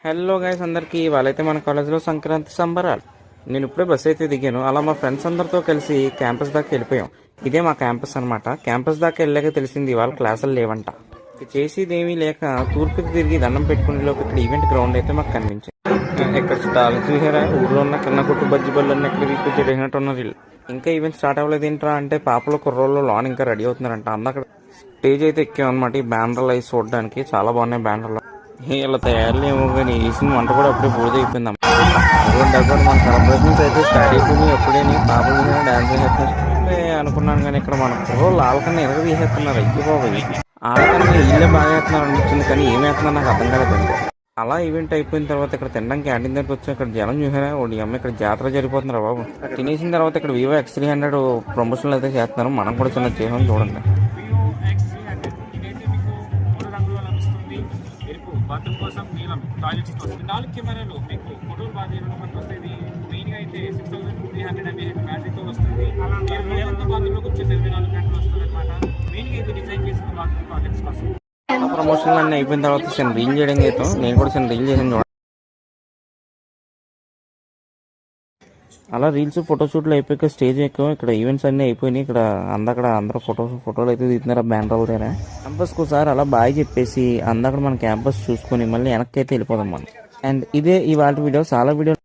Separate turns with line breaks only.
Hello guys అందరికీ వాళ్ళైతే మన కాలేజీలో సంక్రాంతి సంబరాలు. నేను ఇప్పుడే బస్ అయితే దిగాను. అలా మా ఫ్రెండ్స్ అందరితో కలిసి క్యాంపస్ దాకా వెళ్ళిపోయాం. ఇదే మా క్యాంపస్ అనమాట. క్యాంపస్ దాకా వెళ్ళాక తెలిసింది వాళ్ళ క్లాసులు లేవంట. చేసేది ఏమీ లేక తూర్పుకి తిరిగి దండం పెట్టుకునే లోపు ఇక్కడ ఈవెంట్ గ్రౌండ్ అయితే మాకు కనిపించింది. ఇక్కడ స్టాల్ చూసారా, ఊర్లో ఉన్న కింద కొట్టు బజ్జి బళ్ళన్నీ ఎక్కడ తీసుకొచ్చి అడిగినట్టు ఉన్నారు వీళ్ళు. ఇంకా ఈవెంట్ స్టార్ట్ అవ్వలేదు ఏంట్రా అంటే పాపలు కుర్రోళ్ళు లోన్ ఇంకా రెడీ అవుతున్నారంట. అందక్కడ స్టేజ్ అయితే ఎక్కాం అనమాట. ఈ బ్యానర్లు అవి చూడడానికి చాలా బాగున్నాయి బ్యానర్లు. ఇలా తయారులు ఏమో కానీ వేసిన వంట కూడా అప్పుడే పూర్తి అటువంటి మన సెలబ్రేషన్స్ అయితే స్టార్ట్ అయిపోయి ఎప్పుడే పాపలు డాన్స్ చేస్తున్నారు అనుకున్నాను. కానీ ఇక్కడ మన కుర్రోళ్ళు వాళ్ళకన్నా ఎరగ తీసేస్తున్నారు. అయ్యి బాబు వాళ్ళకన్నా ఇల్లే బాగా వేస్తున్నారు అనిపించింది. కానీ ఏం వేస్తున్నారు నాకు అర్థం కాలేదండి. అలా ఈవెంట్ అయిపోయిన తర్వాత ఇక్కడ తినడానికి క్యాంటీన్ దగ్గరికి వచ్చి ఇక్కడ జనం చూసారా, ఒకటి అమ్మ ఇక్కడ జాతర జరిగిపోతున్నారు బాబు. తినేసిన తర్వాత ఇక్కడ వివో X300 ప్రమోషన్లు అయితే చేస్తున్నారు. మనం కూడా చిన్న చేసాం చూడండి.
బాత్రూమ్ కోసం నీలం, టాయిలెట్స్ కోసం 4 కెమెరాలు మీకు ఫోటోలు బాగా మనకు వస్తుంది. మెయిన్గా అయితే 6300 mAh బ్యాటరీతో వస్తుంది. బాత్రూంలోకి వచ్చేసి 24 గంటలు వస్తుంది అనమాట. మెయిన్గా అయితే డిజైన్ చేసిన బాత్రూమ్ టాయిలెట్స్ కోసం.
ప్రమోషన్లు అన్నీ అయిపోయిన తర్వాత చిన్న రీల్ చేయడం అయితే నేను కూడా చిన్న రీల్ చేసాను చూడండి. అలా రీల్స్ ఫోటోషూట్లు అయిపోయాక స్టేజ్ ఎక్కువ ఇక్కడ ఈవెంట్స్ అన్నీ అయిపోయినాయి. ఇక్కడ అందరూ ఫోటోలు అయితే తీస్తున్నారు బ్యానర్ల దగ్గర. క్యాంపస్కి ఒకసారి అలా బాయ్ చెప్పేసి అందక్కడ మన క్యాంపస్ చూసుకొని మళ్ళీ వెనక్కి అయితే వెళ్ళిపోదాం మనం. అండ్ ఇదే ఇవాళ వీడియో. చాలా వీడియో